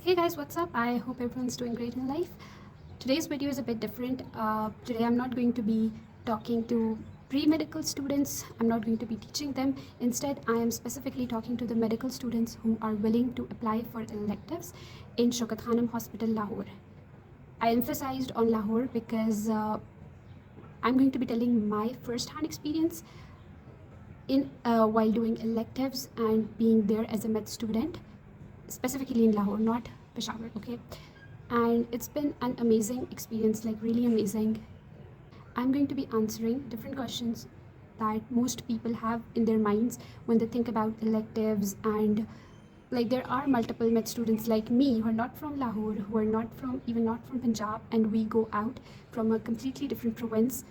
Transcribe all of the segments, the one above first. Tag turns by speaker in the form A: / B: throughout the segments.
A: Hey guys, what's up? I hope everyone's doing great in life. Today's video is a bit different. Today I'm not going to be talking to pre-medical students. I'm not going to be teaching them. Instead, I am specifically talking to the medical students who are willing to apply for electives in Shaukat Khanum Hospital, Lahore. I emphasized on Lahore because I'm going to be telling my first-hand experience in while doing electives and being there as a med student, specifically in Lahore, not Peshawar, okay? And it's been an amazing experience, like really amazing. I'm going to be answering different questions that most people have in their minds when they think about electives. And like there are multiple med students like me who are not from Lahore, who are not from even not from Punjab, and we go out from a completely different province.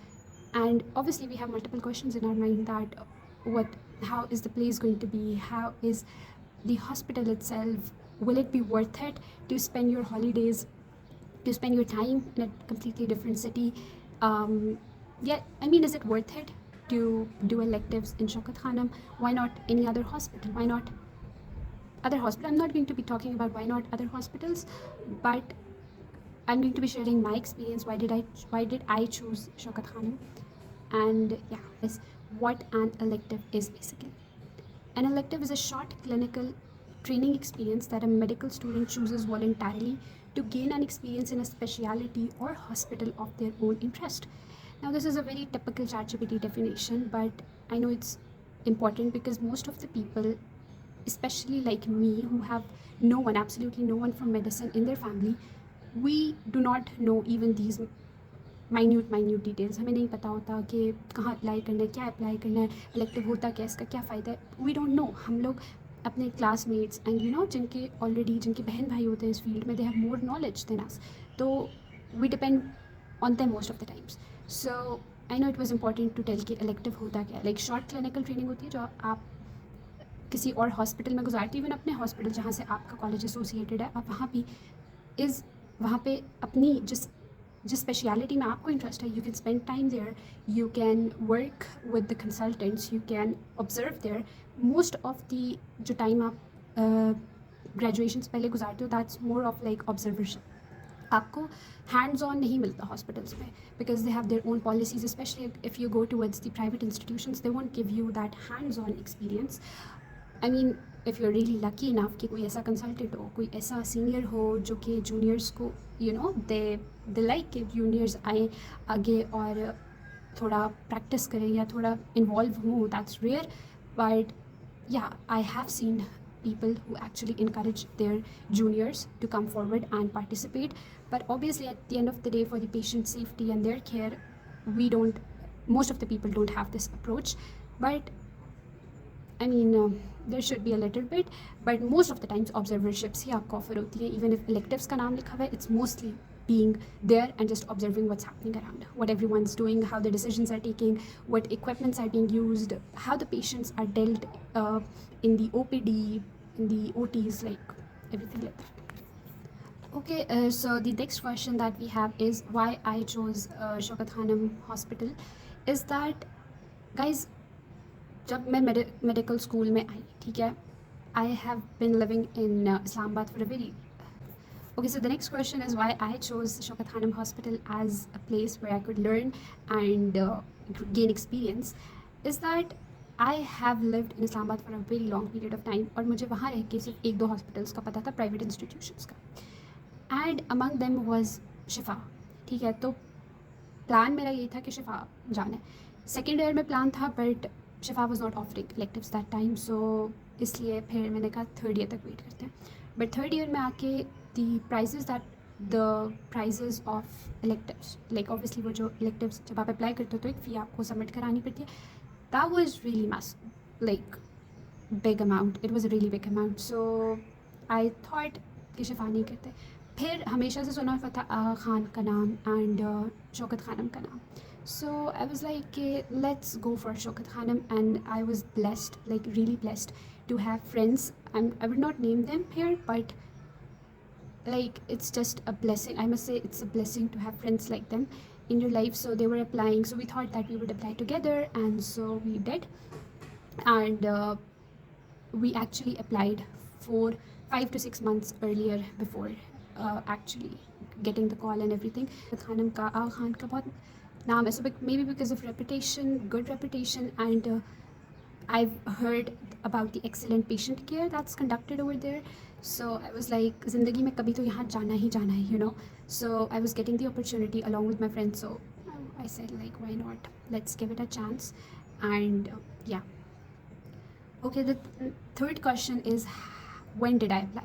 A: And obviously we have multiple questions in our mind that how is the place going to be, how is the hospital itself, will it be worth it to spend your holidays, to spend your time in a completely different city? Is it worth it to do electives in Shaukat Khanum? Why not any other hospital? Why not other hospital? I'm not going to be talking about why not other hospitals, but I'm going to be sharing my experience. Why did I choose Shaukat Khanum? And yeah, is what an elective is basically. An elective is a short clinical training experience that a medical student chooses voluntarily to gain an experience in a specialty or hospital of their own interest. Now, this is a very typical ChatGPT definition, but I know it's important because most of the people, especially like me, who have no one, absolutely no one from medicine in their family, we do not know even these minute details. हमें नहीं पता होता कि कहाँ apply करना है, क्या apply करना है, इलेक्टिव होता क्या, इसका क्या फ़ायदा है. We don't know. हम लोग अपने क्लासमेट्स एंड जिनके ऑलरेडी जिनके बहन भाई होते हैं इस फील्ड में, they have more knowledge than us, तो we depend on them most of the times. So I know it was important to tell कि इलेक्टिव होता क्या है. लाइक शॉर्ट क्लिनिकल ट्रेनिंग होती है जो आप किसी और हॉस्पिटल में गुजारती है. इवन अपने हॉस्पिटल जहाँ से आपका कॉलेज एसोसिएटेड है, आप वहाँ पे अपनी जिस स्पेशलिटी में आपको इंटरेस्ट है, you can spend time there, you can work with the consultants, you can observe there. Most of the जो टाइम आप ग्रेजुएशन से पहले गुजारते हो, that's more of like observation. आपको हैंड्स ऑन नहीं मिलता हॉस्पिटल्स में because they have their own policies. Specially if you go towards the private institutions, they won't give you that hands on experience. I mean if you are really lucky enough कि कोई ऐसा consultant हो, कोई ऐसा senior हो जो कि juniors को दे लाइक कि जूनियर्स आए आगे और थोड़ा प्रैक्टिस करें या थोड़ा इन्वॉल्व हों. That's rare, but yeah, I have seen people who actually encourage their juniors to come forward and participate. But obviously, at the end of the day, for the patient safety and their care, most of the people don't have this approach. But there should be a little bit, but most of the times observerships ही आपको offer होती है. Even if electives का नाम लिखा हुआ है, it's mostly being there and just observing what's happening around, what everyone's doing, how the decisions are taking, what equipments are being used, how the patients are dealt in the OPD, in the OTs, like everything like that. Okay, so the next question that we have is why I chose Shaukat Khanum Hospital. Is that, guys, जब मैं medical school में आई, ठीक है, I have been living in Islamabad for a very. Okay, so the next question is why I chose Shaukat Khanum Hospital as a place where I could learn and gain experience. Is that I have lived in Islamabad for a very long period of time, और मुझे वहाँ रह के सिर्फ 1-2 hospitals का पता था, private institutions का, एंड अमंग देम वाज शिफा. ठीक है, तो प्लान मेरा ये था कि शिफा जाना है. सेकेंड ईयर में प्लान था, but Shifa was not offering electives that time, so इसलिए फिर मैंने कहा थर्ड ईयर तक वेट करते हैं. बट थर्ड ईयर में आके the prices of electives, like obviously वो जो electives जब आप अप्लाई करते हो तो एक फ़ी आपको सबमिट करानी पड़ती है. That was really must like big amount, it was a really big amount. So I thought कि शिफा नहीं करते. फिर हमेशा से सुना फतेह खान का नाम एंड शौकत खानम का नाम. So I was like, let's go for Shaukat Khanum, and I was blessed, like really blessed, to have friends. I would not name them here, but like it's just a blessing. I must say it's a blessing to have friends like them in your life. So they were applying, so we thought that we would apply together, and so we did. And we actually applied for 5 to 6 months earlier before actually getting the call and everything. Khanam ka Aga Khan ka बहुत नाम है, so maybe because of reputation, good reputation, and I've heard about the excellent patient care that's conducted over there. So I was like, ज़िंदगी में कभी तो यहाँ जाना ही जाना है, you know. So I was getting the opportunity along with my friends. So I said like, why not? Let's give it a chance. And yeah. Okay, the third question is, when did I apply?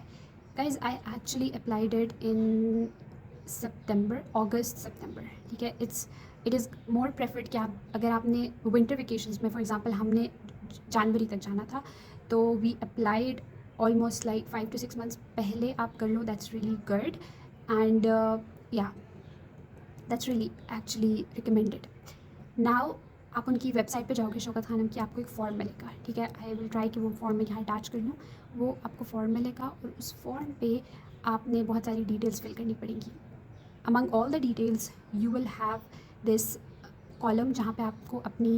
A: Guys, I actually applied it in September, August, September. ठीक है, it is more preferred कि आप अगर आपने winter vacations में, for example, हमने जनवरी तक जाना था, तो we applied almost like 5 to 6 months पहले आप कर लो. That's really good. And yeah, that's really actually recommended. Now आप उनकी वेबसाइट पे जाओगे शौकत खानम की, आपको एक फॉर्म मिलेगा. ठीक है, आई विल ट्राई कि वो फॉर्म मैं यहाँ अटैच कर लूँ. वो आपको फॉर्म मिलेगा और उस फॉर्म पे आपने बहुत सारी डिटेल्स फिल करनी पड़ेंगी. Among all the details you will have this column जहाँ पे आपको अपनी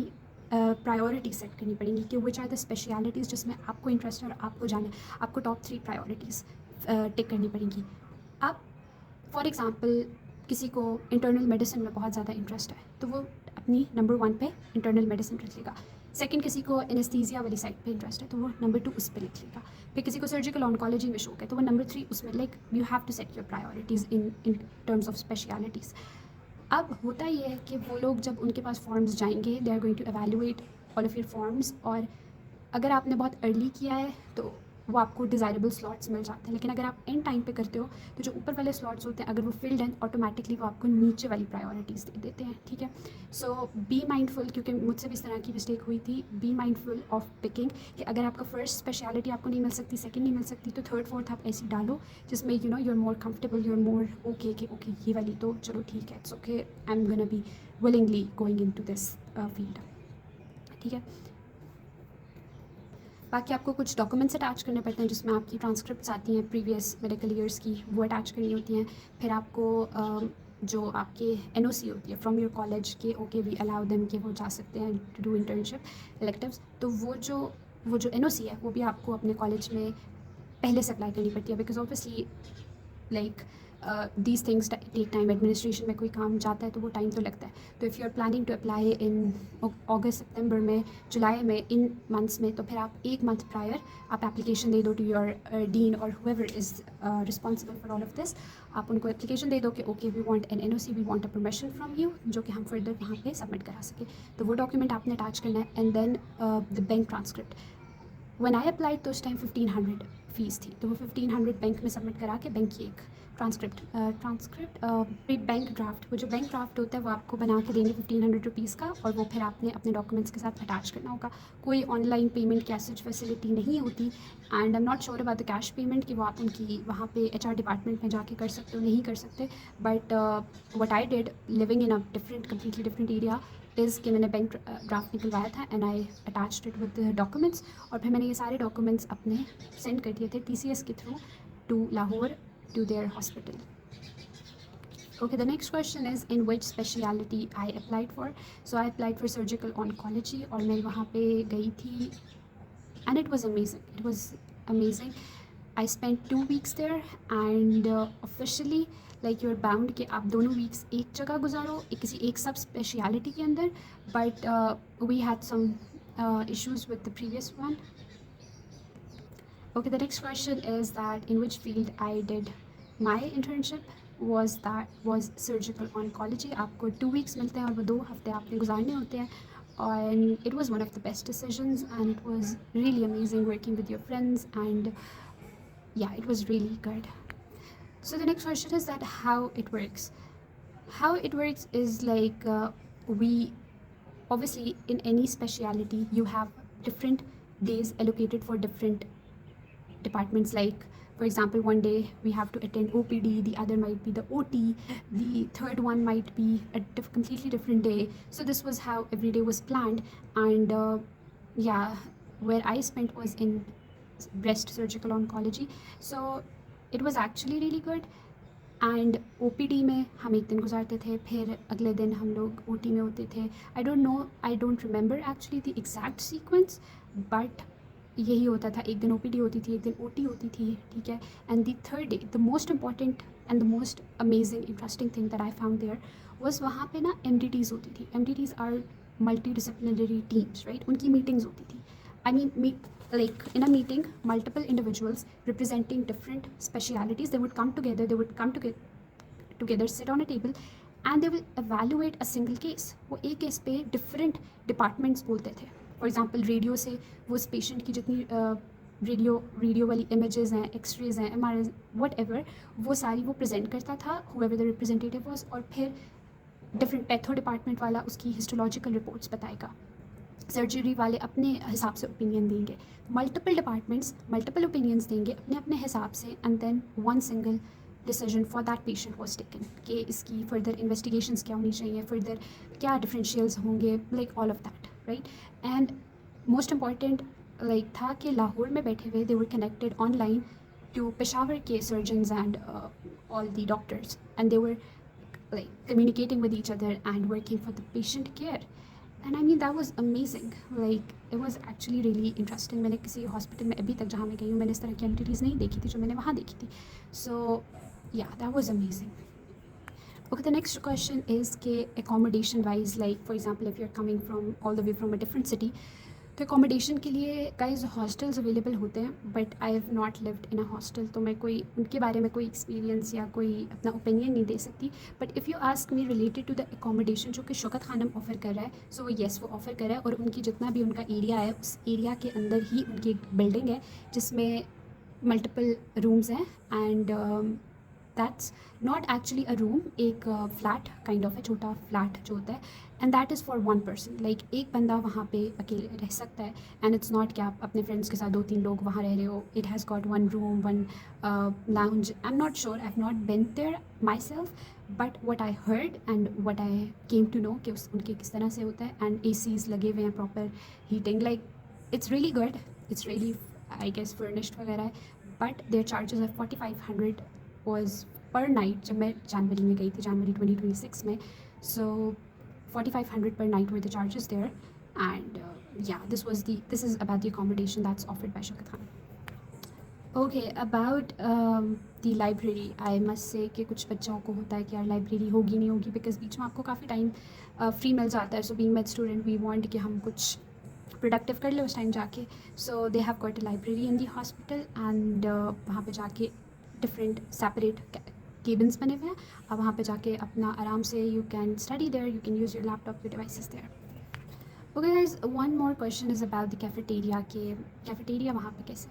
A: प्रायोरिटी सेट करनी पड़ेंगी कि विच आर द स्पेशलिटीज़ जिसमें आपको इंटरेस्ट है और आपको जाना है. आपको टॉप 3 प्रायोरिटीज़ टिक करनी पड़ेंगी. अब फॉर एग्ज़ाम्पल किसी को इंटरनल मेडिसिन में बहुत ज़्यादा इंटरेस्ट है तो वो अपनी नंबर 1 पे इंटरनल मेडिसिन रख लेगा. सेकंड, किसी को एनेस्थीसिया वाली साइड पे इंटरेस्ट है तो वो नंबर 2 उस पर लिख लेगा. फिर किसी को सर्जिकल ऑन्कोलॉजी में शौक है तो वो नंबर 3 उसमें. Like you have to set your priorities in terms of specialities. अब होता ये है कि वो लोग जब उनके पास फॉर्म्स जाएंगे, they are going to evaluate all of your forms, और अगर आपने बहुत अर्ली किया है तो वो आपको डिज़ायरेबल स्लॉट्स मिल जाते हैं. लेकिन अगर आप एंड टाइम पे करते हो तो जो ऊपर वाले स्लॉट्स होते हैं अगर वो फिल्ड हैं, ऑटोमेटिकली वो आपको नीचे वाली प्रायोरिटीज़ दे देते हैं. ठीक है, सो बी माइंडफुल, क्योंकि मुझसे भी इस तरह की मिस्टेक हुई थी. बी माइंडफुल ऑफ पिकिंग कि अगर आपका फर्स्ट स्पेशलिटी आपको नहीं मिल सकती, सेकंड नहीं मिल सकती, तो थर्ड फोर्थ आप ऐसी डालो जिसमें you know you are more comfortable, you are more okay कि ओके ये वाली तो चलो ठीक है, it's okay, I am gonna be willingly going into this field. ठीक है, बाकी आपको कुछ डॉक्यूमेंट्स अटैच करने पड़ते हैं जिसमें आपकी ट्रांसक्रिप्ट्स आती हैं प्रीवियस मेडिकल ईयर्स की, वो अटैच करनी होती हैं. फिर आपको जो आपके एनओसी होती है फ्रॉम योर कॉलेज के, ओके वी अलाउ देम कि वो जा सकते हैं टू डू इंटर्नशिप इलेक्टिव्स, तो वो जो एनओसी है वो भी आपको अपने कॉलेज में पहले से अप्लाई करनी पड़ती है. Because obviously like these things take time. Administration में कोई काम जाता है तो वो टाइम तो लगता है. तो if you are planning to apply in अगस्त, सितंबर में, जुलाई में, इन मंथ्स में, तो फिर आप 1 मंथ प्रायर आप एप्लीकेशन दे दो टू योर डीन और whoever is responsible for all of this. आप उनको एप्लीकेशन दे दो कि okay we want an NOC, we want a permission from you, जो कि हम फर्दर वहाँ पे सबमिट करा सकें. तो वो डॉक्यूमेंट आपने अटैच करना है. And then the bank transcript. When I applied तो उस टाइम 1500 फ़ीस थी, तो वो 1500 बैंक में सबमिट करा के बैंक की एक ट्रांसक्रिप्ट बैंक ड्राफ्ट, वो जो बैंक ड्राफ्ट होता है वो आपको बना के देंगे 1500 रुपीज़ का, और वो फिर आपने अपने डॉक्यूमेंट्स के साथ अटैच करना होगा. कोई ऑनलाइन पेमेंट की सच फैसिलिटी नहीं होती. And I am not sure about the cash payment कि वो आप उनकी वहाँ पे HR डिपार्टमेंट में जाके कर सकते हो, नहीं कर सकते. But what I did living in a completely different area is कि मैंने बैंक ड्राफ्ट निकलवाया था and I attached it with the documents, और फिर मैंने ये सारे डॉक्यूमेंट्स अपने सेंड कर दिए थे TCS के through to Lahore to their hospital. Okay, the next question is in which specialty I applied for. So I applied for surgical oncology और मैं वहाँ पे गई थी and it was amazing. It was amazing. I spent 2 weeks there and officially like you're bound कि आप दोनों weeks एक जगह गुजारो किसी एक सब speciality के अंदर, but we had some issues with the previous one. Okay, the next question is that in which field I did my internship. was surgical oncology. आपको 2 weeks मिलते हैं और वो 2 हफ्ते आपने गुजारने होते हैं. And it was one of the best decisions and it was really amazing working with your friends and yeah, it was really good. So the next question is that how it works. How it works is like we obviously in any specialty you have different days allocated for different departments. Like for example, one day we have to attend OPD, the other might be the OT, the third one might be a completely different day. So this was how every day was planned. And yeah, where I spent was in breast surgical oncology, so it was actually really good. And OPD में हम एक दिन गुजारते थे, फिर अगले दिन हम लोग OT में होते थे. I don't remember actually the exact sequence, but यही होता था, एक दिन ओपीडी होती थी, एक दिन ओटी होती थी, ठीक है। And the third day the most important and the most amazing interesting thing that I found there was वहाँ पे ना एमडीटीज़ होती थी। MDTs are multidisciplinary teams, right. उनकी मीटिंग्स होती थी। I mean like in a meeting, multiple individuals representing different specialities, they would come together, together sit on a table and they will evaluate a single case. वो एक case पे different departments बोलते थे। For example radio से वो उस patient की जितनी रेडियो वाली इमेजेस हैं, एक्सरेज हैं, MRI, वट एवर, वो सारी वो प्रेजेंट करता था whoever the representative was, और फिर डिफरेंट पैथो डिपार्टमेंट वाला उसकी हिस्टोलॉजिकल रिपोर्ट्स बताएगा, सर्जरी वाले अपने हिसाब से ओपिनियन देंगे, मल्टीपल डिपार्टमेंट्स मल्टीपल ओपिनियंस देंगे अपने अपने हिसाब से, and then one single decision for that patient was taken कि इसकी फर्दर इन्वेस्टिगेशंस क्या होनी चाहिए, फर्दर क्या डिफरेंशियल्स होंगे, like all of that, right. And most important like था कि लाहौर में बैठे हुए they were connected online to Peshawar के surgeons and all the doctors, and they were like communicating with each other and working for the patient care. And I mean that was amazing, like it was actually really interesting. मैंने किसी hospital में अभी तक जहाँ मैं गई हूँ मैंने इस तरह की एंटिटीज़ नहीं देखी थी जो मैंने वहाँ देखी थी. So yeah, that was amazing. Okay, the next question is कि accommodation wise, like for example if you're coming from all the way from a different city, तो अकोमोडेशन के लिए गाइस हॉस्टल्स अवेलेबल होते हैं, but I have not lived in a hostel, तो मैं कोई उनके बारे में कोई एक्सपीरियंस या कोई अपना ओपिनियन नहीं दे सकती. But if you ask me related to the accommodation जो कि शौकत खानम ऑफ़र कर रहा है, सो येस वो ऑफ़र कर रहा है, और उनकी जितना भी उनका एरिया है उस एरिया के अंदर ही उनकी एक बिल्डिंग है जिसमें मल्टीपल रूम्स हैं, and that's not actually a room, एक फ्लैट काइंड ऑफ है, छोटा फ्लैट जो होता है, and that is for one person, like एक बंदा वहाँ पे अकेले रह सकता है. एंड इट्स नॉट कि आप अपने फ्रेंड्स के साथ 2-3 लोग वहाँ रह रहे हो. It has got one room, one lounge. I am not sure, I have not been there myself, but what I heard and what I came to know कि उनके किस तरह से होता है. एंड ACs लगे हुए हैं, proper heating, like it's really good, it's really I guess furnished वगैरह है. But their charges are 4500 was per night जब मैं जनवरी में गई थी, जनवरी 2026 में. सो 4500 per night were the charges there, and yeah, this is about the accommodation that's offered by Shaukat Khan. Okay, about the library, I must say कि कुछ बच्चों को होता है कि यार लाइब्रेरी होगी नहीं होगी, बिकॉज बीच में आपको काफ़ी टाइम फ्री मिल जाता है. So being med student we want कि हम कुछ प्रोडक्टिव कर ले उस टाइम जाके. So they have got a library in the hospital, and वहाँ पे जाके डिफरेंट सेपरेट केबिन्स बने हुए हैं. अब वहाँ पे जाके अपना आराम से you can study there, you can use your laptop, your devices there. Okay guys, one more question is about the cafeteria. के कैफेटेरिया वहाँ पे कैसे?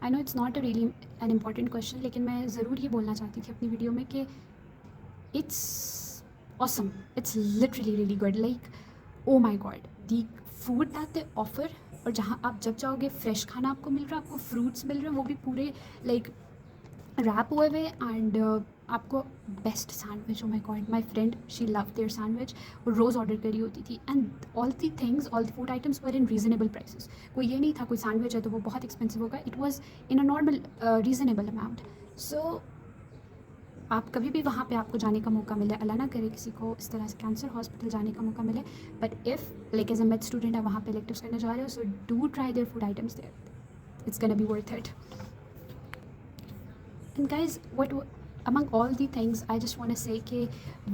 A: I know it's not a really an important question, लेकिन मैं ज़रूर ये बोलना चाहती थी अपनी वीडियो में कि it's awesome, it's literally really good. Like oh my God, the food that they offer, और जहाँ आप जब जाओगे फ्रेश खाना आपको मिल रहा है, आपको फ्रूट्स मिल रहे हैं, वो भी पूरे लाइक रैप हुए हुए, एंड आपको best sandwich. Oh my god, my friend she love their sandwich, वो रोज़ ऑर्डर करी होती थी. And all the things, all the food items were in reasonable prices. कोई ये नहीं था कोई सैंडविच है तो वो बहुत एक्सपेंसिव होगा. It was in a normal reasonable amount. So आप कभी भी वहाँ पे आपको जाने का मौका मिले, अल्लाह ना करे किसी को इस तरह से कैंसर हॉस्पिटल जाने का मौका मिले, but if like as a med student आप वहाँ पे इलेक्टिव्स करने जा रहे हो, so do try their food items there, it's gonna be worth it. And guys, what among all the things I just want to say कि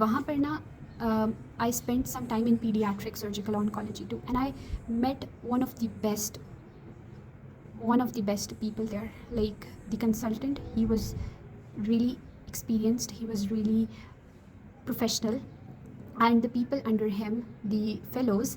A: वहाँ पर ना I spent some time in pediatric surgical oncology too, and I met one of the best people there. Like the consultant, he was really experienced, he was really professional, and the people under him, the fellows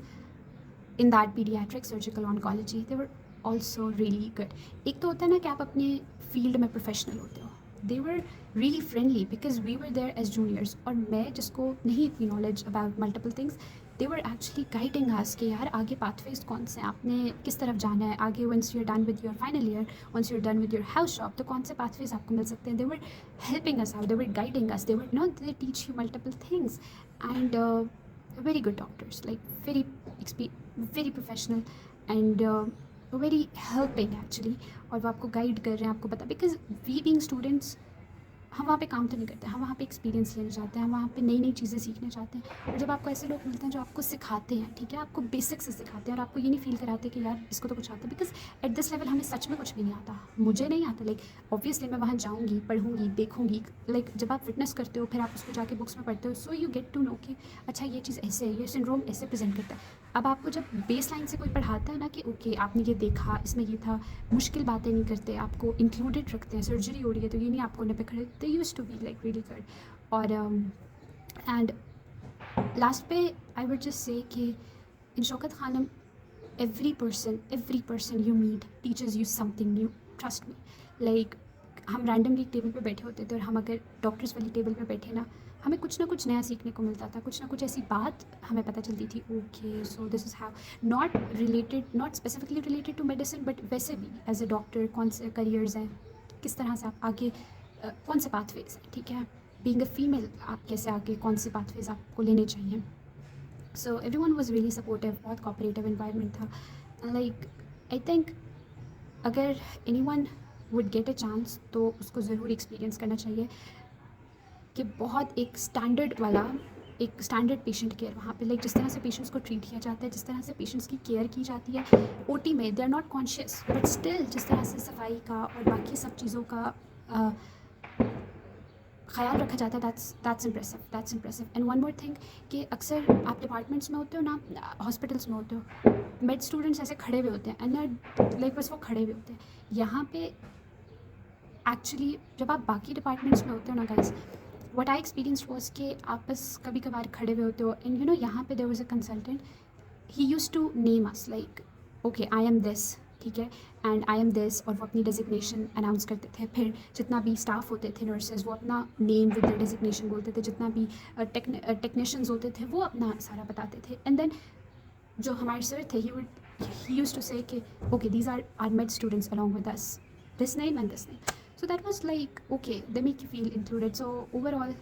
A: in that pediatric surgical oncology, they were also really good. एक तो होता है ना कि आप अपने field में professional होते हो. They were really friendly because we were there as juniors, और मैं जिसको नहीं इतनी knowledge about multiple things, they were actually guiding us कि यार आगे पाथवेज कौन से हैं, आपने किस तरफ जाना है आगे. once you're done with your final year, once you're done with your house job, तो कौन से पाथवेज आपको मिल सकते हैं. They were helping us out, they were guiding us, they were, you know, they teach you multiple things, and very good doctors, like very professional, and very helping actually. और वो आपको guide कर रहे हैं, आपको पता, बिकॉज वी बीइंग स्टूडेंट्स हम वहाँ पे काम तो नहीं करते, हम वहाँ पे एक्सपीरियंस लेना चाहते हैं, हम वहाँ पे नई नई चीज़ें सीखना चाहते हैं। और जब आपको ऐसे लोग मिलते हैं जो आपको सिखाते हैं, ठीक है, आपको बेसिक से सिखाते हैं और आपको ये नहीं फील कराते कि यार इसको तो कुछ आता है, बिकॉज एट दिस लेवल हमें सच में कुछ भी नहीं आता, मुझे नहीं आता। लाइक ऑब्वियसली मैं वहाँ जाऊँगी, पढ़ूँगी, देखूँगी। लाइक जब आप फिटनेस करते हो फिर आप उसको जाके बुक्स में पढ़ते हो, so you get to know कि अच्छा ये चीज़ ऐसे है, ये सिंड्रोम ऐसे प्रेजेंट करता है। अब आपको जब बेस लाइन से कोई पढ़ाता है ना कि ओके आपने ये देखा, इसमें ये था, मुश्किल बातें नहीं करते, आपको इंक्लूडेड रखते हैं, सर्जरी हो रही है तो ये नहीं आपको उन्हें पे खड़े, they use to be like really good. और एंड लास्ट पे आई वुड जस्ट से कि in Shaukat Khanum every person you meet teaches you something new, trust me. Like हम रैंडमली टेबल पे बैठे होते थे और हम अगर डॉक्टर्स वाली टेबल पे बैठे ना, हमें कुछ ना कुछ नया सीखने को मिलता था, कुछ ना कुछ ऐसी बात हमें पता चलती थी। Okay so this is how, not related, not specifically related to medicine, but वैसे भी एज ए डॉक्टर कौन से करियर्स हैं, किस तरह से आप आगे कौन से पाथवेज हैं, ठीक है, बीइंग अ फीमेल आप कैसे आगे कौन से पाथवेज आपको लेने चाहिए। So every one was really supportive, बहुत कॉपरेटिव इन्वायरमेंट था। लाइक आई थिंक अगर any one would get a chance तो उसको ज़रूर एक्सपीरियंस करना चाहिए कि बहुत एक स्टैंडर्ड वाला, एक स्टैंडर्ड पेशेंट केयर वहाँ पे, लाइक जिस तरह से पेशेंट्स को ट्रीट किया जाता है, जिस तरह से पेशेंट्स की केयर की जाती है ओटी में, they are not conscious but still जिस तरह से सफाई का और बाकी सब चीज़ों का ख्याल रखा जाता है, that's impressive, that's impressive. And one more thing कि अक्सर आप डिपार्टमेंट्स में होते हो ना, हॉस्पिटल्स में होते हो, मेड स्टूडेंट्स ऐसे खड़े हुए होते हैं एंड लाइक बस वो खड़े हुए होते हैं। यहाँ पे एक्चुअली जब आप बाकी डिपार्टमेंट्स में होते हो ना guys, what I experience was कि आप बस कभी कभार खड़े हुए होते हो एंड यू नो यहाँ पे there was a consultant, he used to name us like okay I am this, ठीक है, एंड आई एम दिस, और वो अपनी डेजिग्नेशन अनाउंस करते थे। फिर जितना भी स्टाफ होते थे, नर्सेज, वो अपना नेम विद द डेजिग्नेशन बोलते थे, जितना भी टेक्नीशियंस होते थे वो अपना सारा बताते थे। एंड देन जो हमारे सर थे, he used to say कि okay these are our med students along with us, this name and this name. So that was like okay, they make you feel included. So overall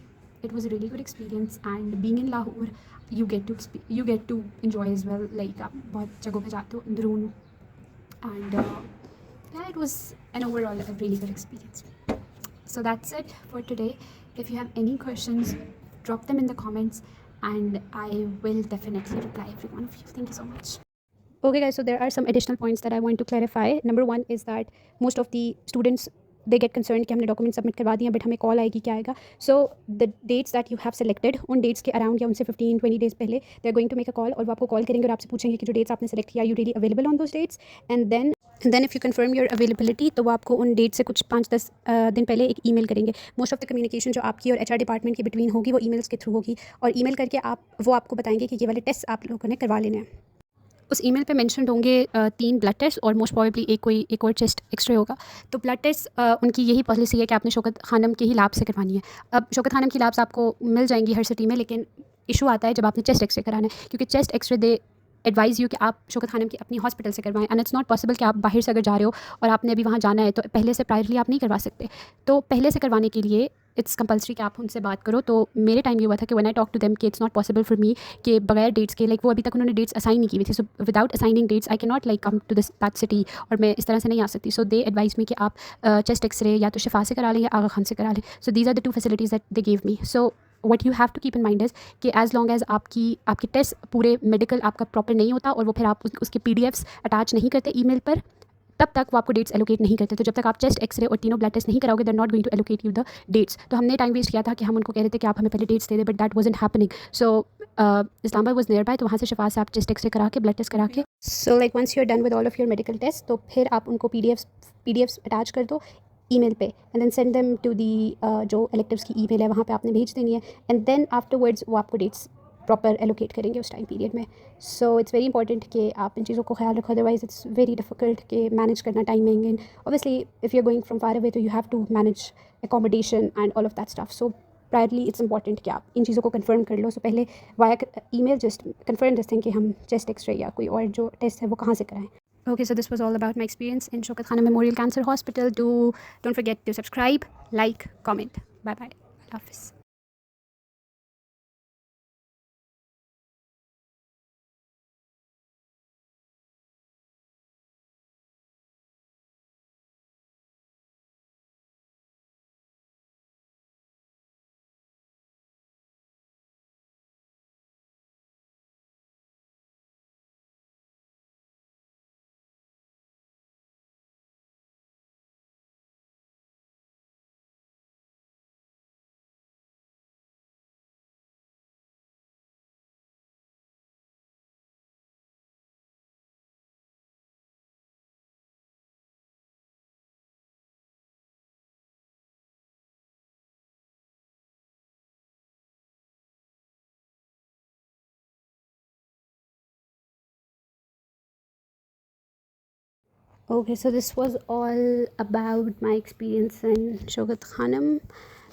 A: it was a really good experience, and being in Lahore you get to enjoy as well, like आप बहुत जगहों पे जाते हो अंदरून, and yeah, it was an overall a really good experience. So that's it for today. If you have any questions, drop them in the comments and I will definitely reply every one of you. Thank you so much. Okay guys, so there are some additional points that I want to clarify. Number one is that most of the students, they get concerned कि हमने document submit करवा दिया but हमें call आएगी क्या आएगा. So the dates that you have selected, उन dates के अराउंड या उनसे 15-20 डेज़ पहले they are going to make a call, और वो आपको कॉल करेंगे और आपसे पूछेंगे कि जो डेट्स आपने सेलेक्ट किया, you really available on those dates. And then if you confirm your availability, तो वो आपको उन डेट से कुछ 5-10 दिन पहले एक ईमेल करेंगे. मोस्ट ऑफ द कम्युनिकेशन जो आपकी और एचआर डिपार्टमेंट के बिटवीन होगी वो ईमेल्स के थ्रू होगी, और ईमेल करके वो आपको बताएंगे कि ये वाले टेस्ट आप लोगों ने करवा लेने हैं. उस ईमेल पे मेंशन्ड होंगे 3 ब्लड टेस्ट और मोस्ट प्रोबेबली एक और चेस्ट एक्सरे होगा. तो ब्लड टेस्ट उनकी यही पॉलिसी है कि आपने शौकत खानम के ही लैब से करवानी है. अब शौकत खानम की लैब्स आपको मिल जाएंगी हर सिटी में, लेकिन इशू आता है जब आपने चेस्ट एक्सरे कराना है, क्योंकि chest x-ray they advise you कि आप शौकत खानम की अपनी हॉस्पिटल से करवाएं, एंड इट्स नॉट पॉसिबल कि आप बाहर से अगर जा रहे हो और आपने अभी वहाँ जाना है तो पहले से प्रायरली आप नहीं करवा सकते. तो पहले से करवाने के लिए इट्स कंपल्सरी कि आप उनसे बात करो. तो मेरे टाइम ये हुआ था कि when I talk to them कि it's not possible for me कि बगैर डेट्स के, लाइक वो अभी तक उन्होंने डेट्स असाइन नहीं की हुई थी, so without assigning dates I can not like come to this that city, और मैं इस तरह से नहीं आ सकती. सो दे एडवाइस मी कि आप चेस्ट एक्सरे या तो शिफा से करा लें या आगा खान से करा लें. So these are the 2 facilities that they give me. So what you have to keep in mind is कि एज़ लॉन्ग एज़ आपके टेस्ट पूरे मेडिकल आपका प्रॉपर नहीं होता और वो फिर आप उसके PDFs अटैच नहीं करते ईमेल पर, तब तक वो आपको डेट्स एलोकेट नहीं करते. तो जब तक आप चेस्ट एक्सरे और तीनों ब्लड टेस्ट नहीं कराओगे, they are not going to allocate you the dates. तो हमने टाइम वेस्ट किया था कि हम उनको कह रहे थे कि आप हमें पहले डेट्स दे दें, but that wasn't happening. So Islamabad was near by, तो वहाँ से शिफा से आप चेस्ट एक्सरे करा के ब्लड टेस्ट करा के, so like once you are done with all of your medical test, तो फिर आप उनको पीडीएफ्स अटैच कर दो ईमेल पे, and then send them to the जो इलेक्टिव्स की ईमेल है वहाँ पे आपने भेज देनी है, एंड देन आफ्टरवर्ड्स वो आपको डेट्स प्रॉपर एलोकेट करेंगे उस टाइम पीरियड में. सो इट्स वेरी इंपॉर्टेंट कि आप इन चीज़ों को ख्याल रखो, अदरवाइज इट्स वेरी डिफिकल्ट कि मैनेज करना timing. And obviously if you are going from far away, तो you have to manage accommodation and all of that stuff. So priorly it's important कि आप इन चीज़ों को कंफर्म कर लो. सो पहले via email just confirm this thing कि हम chest x ray या कोई और जो टेस्ट है वो कहाँ से कराएं. Okay, so this was all about my experience in Shaukat Khanum Memorial Cancer Hospital. Don't forget to subscribe, like, comment. Bye bye. Allah Hafiz. Okay, so this was all about my experience in Shaukat Khanum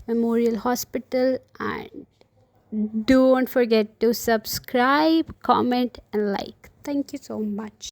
A: Memorial Hospital, and don't forget to subscribe, comment, and like. Thank you so much.